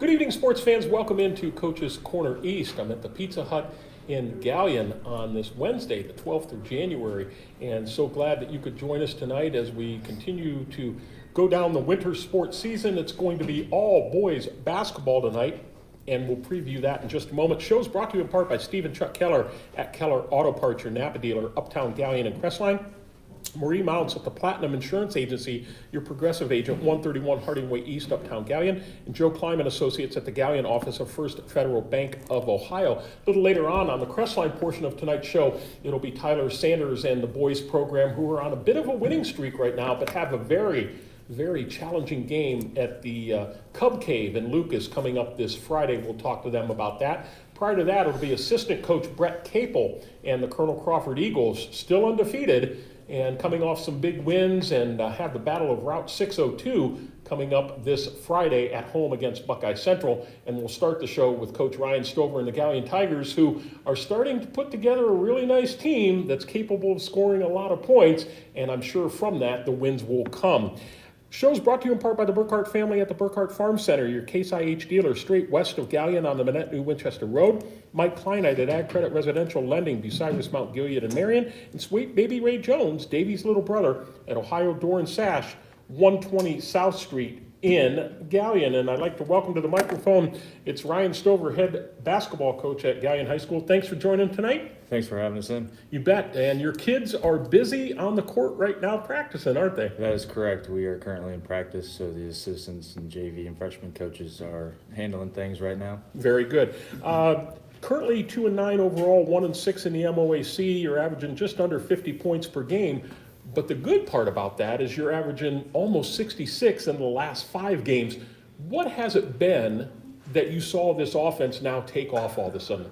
Good evening, sports fans. Welcome into Coach's Corner East. I'm at the Pizza Hut in Galion on this Wednesday, the 12th of January, and so glad that you could join us tonight as we continue to go down the winter sports season. It's going to be all boys basketball tonight, and we'll preview that in just a moment. Show's brought to you in part by Steve and Chuck Keller at Keller Auto Parts, your Napa dealer, Uptown, Galion, and Crestline. Marie Mounts at the Platinum Insurance Agency, your Progressive agent, 131 Harding Way East, Uptown Galion, and Joe Kleiman Associates at the Galion office of First Federal Bank of Ohio. A little later on the Crestline portion of tonight's show, it'll be Tyler Sanders and the boys program, who are on a bit of a winning streak right now, but have a very challenging game at the Cub Cave in Lucas coming up this Friday. We'll talk to them about that. Prior to that, it'll be assistant coach Brett Capel and the Colonel Crawford Eagles, still undefeated, and coming off some big wins, and have the Battle of Route 602 coming up this Friday at home against Buckeye Central. And we'll start the show with Coach Ryan Stover and the Galion Tigers, who are starting to put together a really nice team that's capable of scoring a lot of points, and I'm sure from that the wins will come. Show's brought to you in part by the Burkhart family at the Burkhart Farm Center, your Case IH dealer straight west of Galion on the Manette New Winchester Road. Mike Kleinite at Ag Credit Residential Lending, Bucyrus, Mount Gilead, and Marion. And sweet baby Ray Jones, Davey's little brother, at Ohio Door and Sash, 120 South Street in Galion. And I'd like to welcome to the microphone, it's Ryan Stover, head basketball coach at Galion High School. Thanks for joining tonight. Thanks for having us in. You bet. And your kids are busy on the court right now practicing, aren't they? That is correct. We are currently in practice, so the assistants and JV and freshman coaches are handling things right now. Very good. Currently 2-9 overall, 1-6 in the MOAC. You're averaging just under 50 points per game. But the good part about that is you're averaging almost 66 in the last 5 games. What has it been that you saw this offense now take off all of a sudden?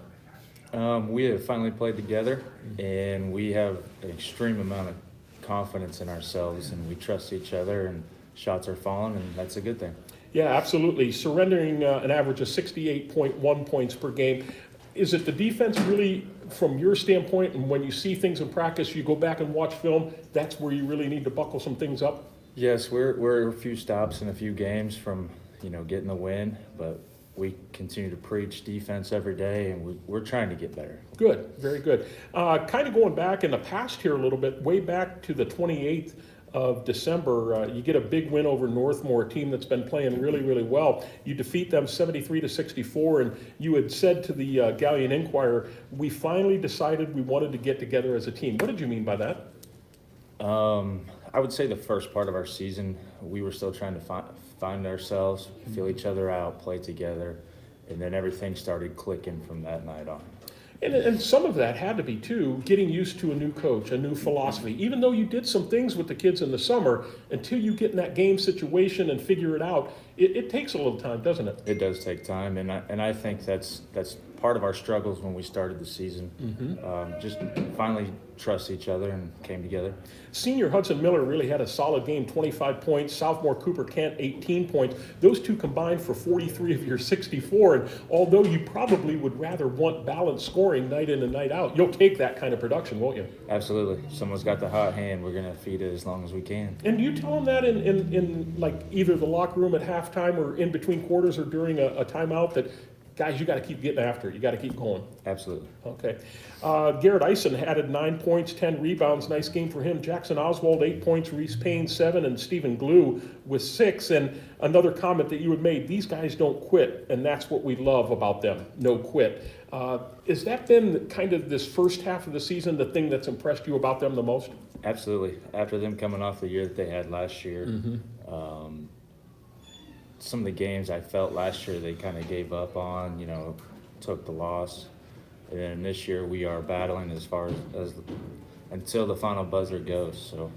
We have finally played together, and we have an extreme amount of confidence in ourselves, and we trust each other, and shots are falling, and that's a good thing. Yeah, absolutely. Surrendering an average of 68.1 points per game. Is it the defense really, from your standpoint, and when you see things in practice, you go back and watch film, that's where you really need to buckle some things up? Yes, we're a few stops in a few games from getting the win, but we continue to preach defense every day, and we're trying to get better. Good, very good. Kind of going back in the past here a little bit, way back to the 28th of December, you get a big win over Northmore, a team that's been playing really well. You defeat them 73-64, and you had said to the Galion Inquirer, we finally decided we wanted to get together as a team. What did you mean by that? I would say the first part of our season, we were still trying to find ourselves, feel each other out, play together, and then everything started clicking from that night on. And some of that had to be, too, getting used to a new coach, a new philosophy. Even though you did some things with the kids in the summer, until you get in that game situation and figure it out, it takes a little time, doesn't it? It does take time, and I think that's part of our struggles when we started the season. Just finally trust each other and came together. Senior Hudson Miller really had a solid game, 25 points. Sophomore Cooper Kent, 18 points. Those two combined for 43 of your 64. And although you probably would rather want balanced scoring night in and night out, you'll take that kind of production, won't you? Absolutely. Someone's got the hot hand. We're going to feed it as long as we can. And do you tell them that in like either the locker room at halftime or in between quarters or during a timeout that, guys, you got to keep getting after it. You got to keep going. Absolutely. Okay. Garrett Eisen added 9 points, 10 rebounds. Nice game for him. Jackson Oswald, 8 points. Reese Payne, 7. And Stephen Glue with 6. And another comment that you had made, these guys don't quit. And that's what we love about them. No quit. Has that been kind of this first half of the season, the thing that's impressed you about them the most? Absolutely. After them coming off the year that they had last year, some of the games I felt last year they kind of gave up on, took the loss. And then this year we are battling as far as until the final buzzer goes. So,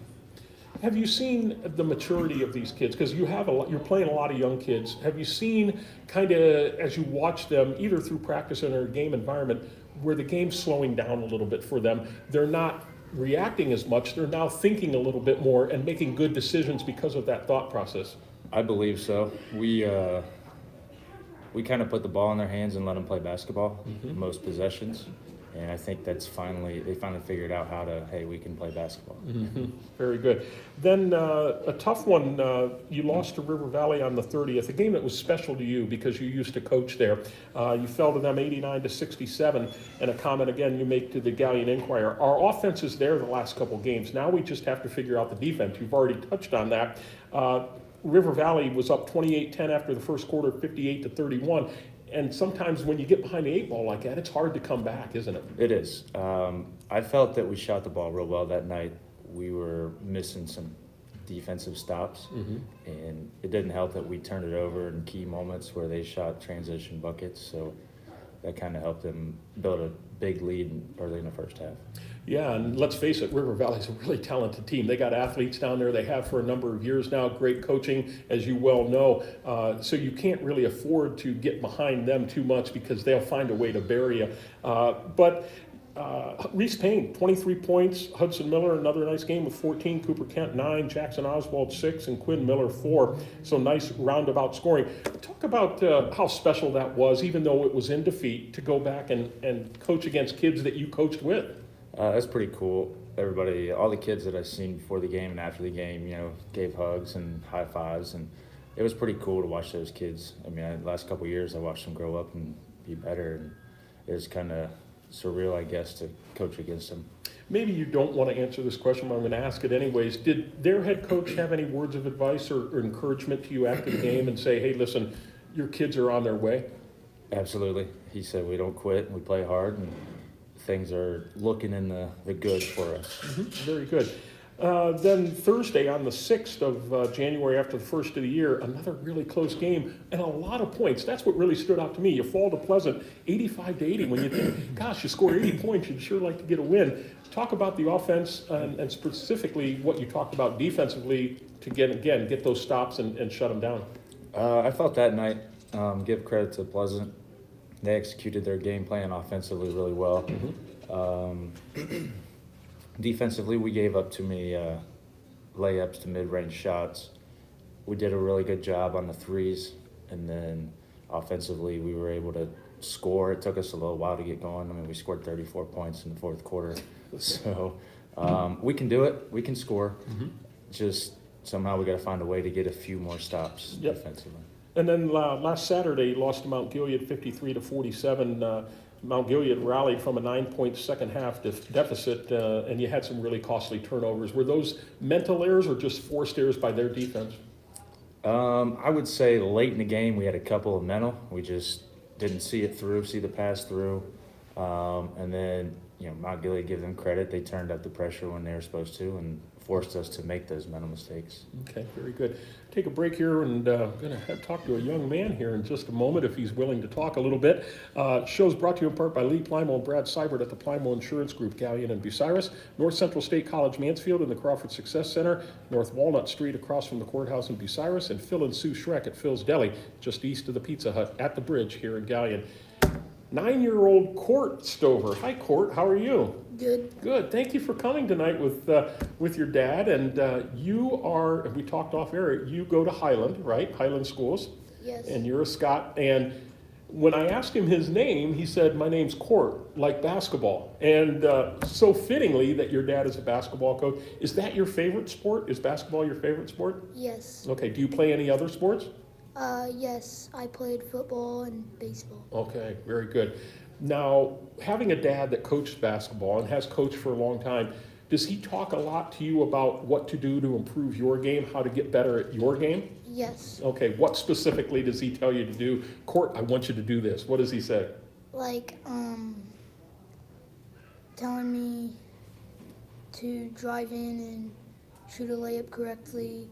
have you seen the maturity of these kids? Because you're playing a lot of young kids. Have you seen kind of, as you watch them, either through practice or a game environment, where the game's slowing down a little bit for them? They're not reacting as much. They're now thinking a little bit more and making good decisions because of that thought process. I believe so. We kind of put the ball in their hands and let them play basketball most possessions. And I think they finally figured out how to, hey, we can play basketball. Mm-hmm. Very good. Then a tough one, you lost to River Valley on the 30th, a game that was special to you because you used to coach there. You fell to them 89-67, and a comment again you make to the Galion Inquirer. Our offense is there the last couple games. Now we just have to figure out the defense. You've already touched on that. River Valley was up 28-10 after the first quarter, 58-31. And sometimes when you get behind the 8 ball like that, it's hard to come back, isn't it? It is. I felt that we shot the ball real well that night. We were missing some defensive stops, and it didn't help that we turned it over in key moments where they shot transition buckets. So that kind of helped them build a big lead early in the first half. Yeah, and let's face it, River Valley's a really talented team. They got athletes down there. They have for a number of years now. Great coaching, as you well know. So you can't really afford to get behind them too much because they'll find a way to bury you. But Reese Payne, 23 points. Hudson Miller, another nice game with 14. Cooper Kent, 9. Jackson Oswald, 6. And Quinn Miller, 4. So nice roundabout scoring. Talk about how special that was, even though it was in defeat, to go back and coach against kids that you coached with. That's pretty cool. Everybody, all the kids that I've seen before the game and after the game, gave hugs and high fives, and it was pretty cool to watch those kids. I mean, the last couple of years, I watched them grow up and be better, and it was kind of surreal, I guess, to coach against them. Maybe you don't want to answer this question, but I'm going to ask it anyways. Did their head coach have any words of advice or encouragement to you after the game and say, hey, listen, your kids are on their way? Absolutely. He said we don't quit and we play hard, and things are looking in the good for us. Very good. Then Thursday on the 6th of January, after the first of the year, another really close game and a lot of points. That's what really stood out to me. You fall to Pleasant 85-80. When you think, gosh, you score 80 points, you'd sure like to get a win. Talk about the offense and specifically what you talked about defensively to get those stops and shut them down. I felt that night, give credit to Pleasant. They executed their game plan offensively really well. Defensively, we gave up too many layups to mid-range shots. We did a really good job on the threes, and then offensively, we were able to score. It took us a little while to get going. I mean, we scored 34 points in the fourth quarter. So we can do it. We can score. Just somehow we got to find a way to get a few more stops defensively. And then last Saturday, lost to Mount Gilead 53-47. Mount Gilead rallied from a 9-point second half deficit, and you had some really costly turnovers. Were those mental errors or just forced errors by their defense? I would say late in the game we had a couple of mental. We just didn't see the pass through. And then, Mount Gilead, give them credit. They turned up the pressure when they were supposed to and forced us to make those mental mistakes. Okay, very good. Take a break here, and I'm going to talk to a young man here in just a moment if he's willing to talk a little bit. Show's brought to you in part by Lee Plymouth and Brad Seibert at the Plymouth Insurance Group, Galion and Bucyrus, North Central State College Mansfield and the Crawford Success Center, North Walnut Street across from the courthouse in Bucyrus, and Phil and Sue Schreck at Phil's Deli, just east of the Pizza Hut at the bridge here in Galion. 9-year-old Court Stover. Hi, Court. How are you? Good. Good. Thank you for coming tonight with your dad. And you are, we talked off air, you go to Highland, right? Highland Schools. Yes. And you're a Scot. And when I asked him his name, he said, my name's Court, like basketball. And so fittingly that your dad is a basketball coach. Is that your favorite sport? Is basketball your favorite sport? Yes. Okay. Do you play any other sports? Yes. I played football and baseball. Okay, very good. Now, having a dad that coached basketball and has coached for a long time, does he talk a lot to you about what to do to improve your game, how to get better at your game? Yes. Okay, what specifically does he tell you to do? Court, I want you to do this. What does he say? Like, telling me to drive in and shoot a layup correctly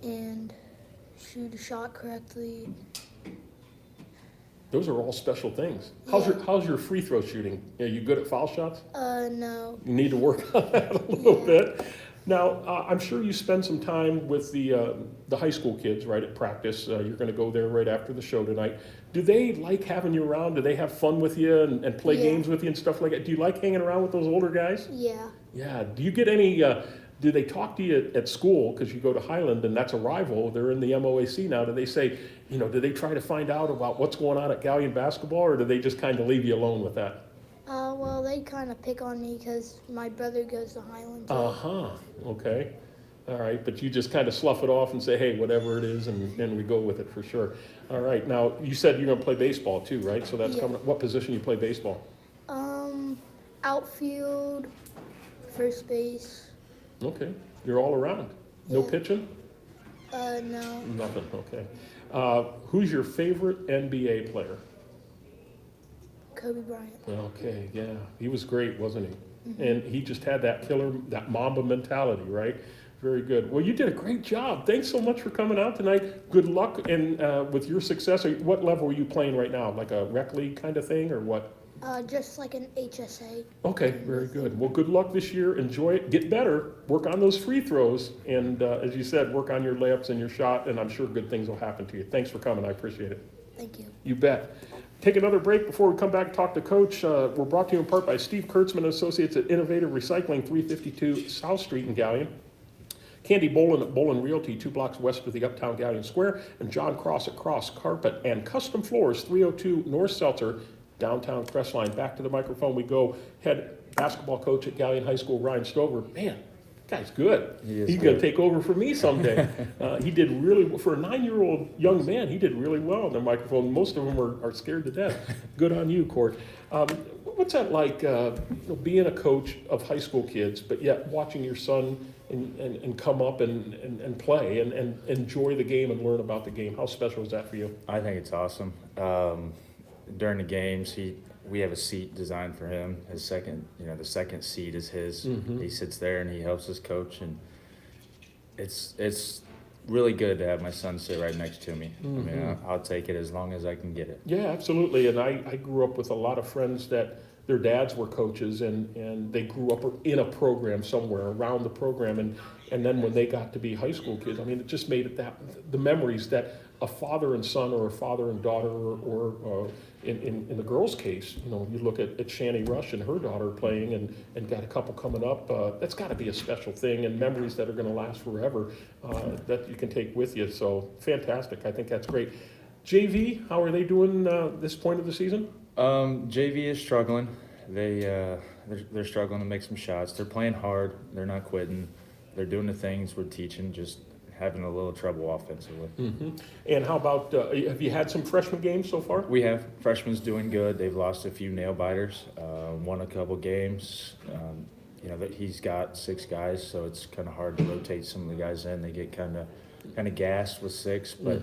and shoot a shot correctly. Those are all special things. Yeah. How's your free throw shooting? Are you good at foul shots? No. You need to work on that a little bit. Now, I'm sure you spend some time with the high school kids, right, at practice. You're going to go there right after the show tonight. Do they like having you around? Do they have fun with you and play games with you and stuff like that? Do you like hanging around with those older guys? Yeah. Yeah. Do you get any, do they talk to you at school, because you go to Highland and that's a rival, they're in the MOAC now, do they say, do they try to find out about what's going on at Galion basketball, or do they just kind of leave you alone with that? Well, they kind of pick on me because my brother goes to Highland. Too. Uh-huh, okay. All right, but you just kind of slough it off and say, hey, whatever it is, and we go with it for sure. All right, now, you said you're going to play baseball too, right? So that's Yeah. coming up. What position you play baseball? Outfield, first base. Okay, you're all around. No Yeah. pitching? No. Nothing, okay. Who's your favorite NBA player? Kobe Bryant. Okay, yeah, he was great, wasn't he? And he just had that killer, that Mamba mentality, right? Very good. Well, you did a great job. Thanks so much for coming out tonight. Good luck and with your success. What level are you playing right now? Like a rec league kind of thing, or what? Just like an HSA. Okay, very good. Well, good luck this year. Enjoy it. Get better. Work on those free throws. And as you said, work on your layups and your shot, and I'm sure good things will happen to you. Thanks for coming. I appreciate it. Thank you. You bet. Take another break before we come back and talk to Coach. We're brought to you in part by Steve Kurtzman Associates at Innovative Recycling, 352 South Street in Galion. Candy Bolin at Bolin Realty, 2 blocks west of the Uptown Galion Square. And John Cross at Cross Carpet and Custom Floors, 302 North Seltzer, downtown Crestline. Back to the microphone we go. Head basketball coach at Galion High School, Ryan Stover. Man, guy's good. He's going to take over for me someday. He did really, for a 9-year-old young man, he did really well on the microphone. Most of them are scared to death. Good on you, Court. What's that like, being a coach of high school kids, but yet watching your son and come up and play and enjoy the game and learn about the game? How special is that for you? I think it's awesome. During the games, we have a seat designed for him. The second seat is his. Mm-hmm. He sits there and he helps us coach, and it's really good to have my son sit right next to me. Mm-hmm. I mean, I'll take it as long as I can get it. Yeah, absolutely. And I grew up with a lot of friends that their dads were coaches, and they grew up in a program somewhere around the program, and then when they got to be high school kids, I mean, it just made it the memories that a father and son, or a father and daughter, or in the girls' case, you look at Shani Rush and her daughter playing, and got a couple coming up. That's got to be a special thing, and memories that are going to last forever, that you can take with you. So fantastic! I think that's great. JV, how are they doing this point of the season? JV is struggling. They're struggling to make some shots. They're playing hard. They're not quitting. They're doing the things we're teaching, just having a little trouble offensively. Mm-hmm. And how about, have you had some freshman games so far? We have. Freshmen's doing good. They've lost a few nail biters, won a couple games. That he's got 6 guys, so it's kind of hard to rotate some of the guys in. They get kind of gassed with 6, but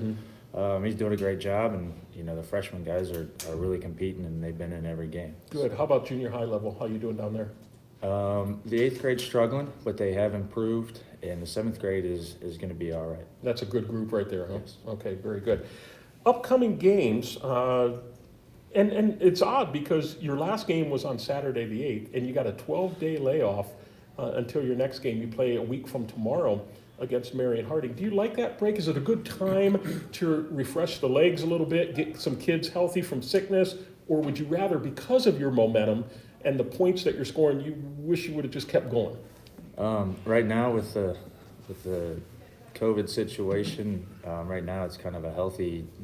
he's doing a great job, and the freshman guys are really competing, and they've been in every game. Good. How about junior high level? How you doing down there? The 8th grade's struggling, but they have improved, and the 7th grade is going to be all right. That's a good group right there, huh? Yes. Okay, very good. Upcoming games, and it's odd because your last game was on Saturday the 8th, and you got a 12-day layoff until your next game. You play a week from tomorrow against Marion Harding. Do you like that break? Is it a good time to refresh the legs a little bit, get some kids healthy from sickness, or would you rather, because of your momentum and the points that you're scoring, you wish you would have just kept going? Right now, with the COVID situation, right now it's kind of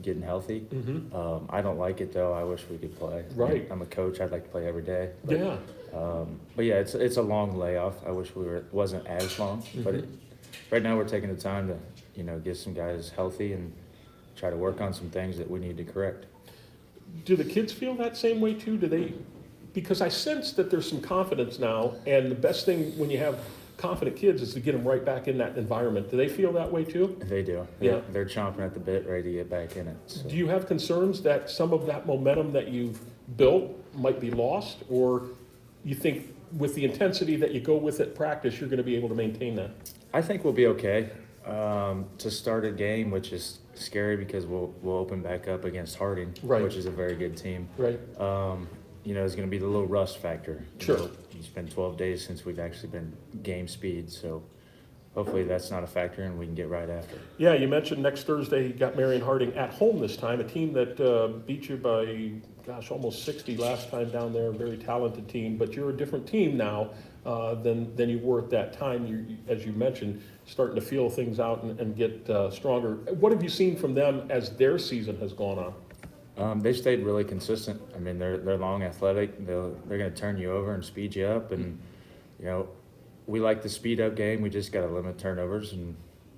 getting healthy. Mm-hmm. I don't like it though. I wish we could play. Right. I'm a coach. I'd like to play every day. But, Yeah. But yeah, it's a long layoff. I wish it wasn't as long. Mm-hmm. But right now we're taking the time to get some guys healthy and try to work on some things that we need to correct. Do the kids feel that same way too? Because I sense that there's some confidence now, and the best thing when you have confident kids is to get them right back in that environment. Do they feel that way too? They do. Yeah. They're chomping at the bit, ready to get back in it. So. Do you have concerns that some of that momentum that you've built might be lost, or you think with the intensity that you go with at practice, you're going to be able to maintain that? I think we'll be okay. To start a game, which is scary because we'll open back up against Harding, Right. which is a very good team. Right. It's going to be the little rust factor. Sure. It's been 12 days since we've actually been game speed, so hopefully that's not a factor and we can get right after. Yeah, you mentioned next Thursday you got Marion Harding at home this time, a team that beat you by, almost 60 last time down there, a very talented team, but you're a different team now than you were at that time. You, as you mentioned, starting to feel things out and get stronger. What have you seen from them as their season has gone on? They stayed really consistent. I mean, they're long, athletic. They're going to turn you over and speed you up, and you know, we like the speed up game. We just got to limit turnovers, and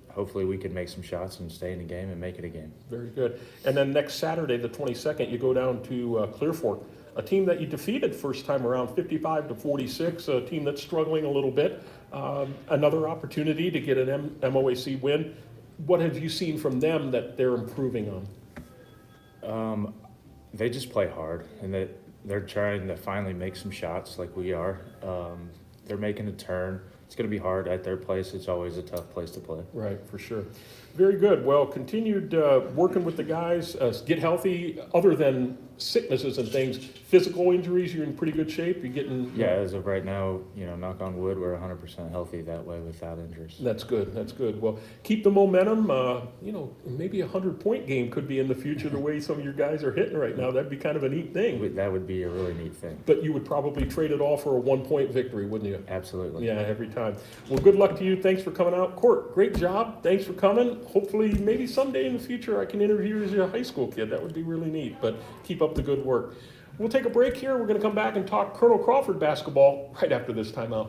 hopefully we can make some shots and stay in the game and make it a game. Very good. And then next Saturday, the 22nd, you go down to Clear Fork, a team that you defeated first time around, 55-46, a team that's struggling a little bit. Another opportunity to get an MOAC win. What have you seen from them that they're improving on? They just play hard, and they're trying to finally make some shots like we are. They're making a turn. It's going to be hard at their place. It's always a tough place to play. Right, for sure. Very good. Well, continued working with the guys, get healthy, other than sicknesses and things. Physical injuries, you're in pretty good shape. You're getting... Yeah, as of right now, you know, knock on wood, we're 100% healthy that way without injuries. That's good. That's good. Well, keep the momentum. You know, maybe a 100-point game could be in the future the way some of your guys are hitting right now. That'd be kind of a neat thing. That would be a really neat thing. But you would probably trade it all for a 1-point victory, wouldn't you? Absolutely. Yeah, every time. Well, good luck to you. Thanks for coming out. Court, great job. Thanks for coming. Hopefully, maybe someday in the future I can interview you as a high school kid. That would be really neat. But keep up the good work. We'll take a break here. We're going to come back and talk Colonel Crawford basketball right after this timeout.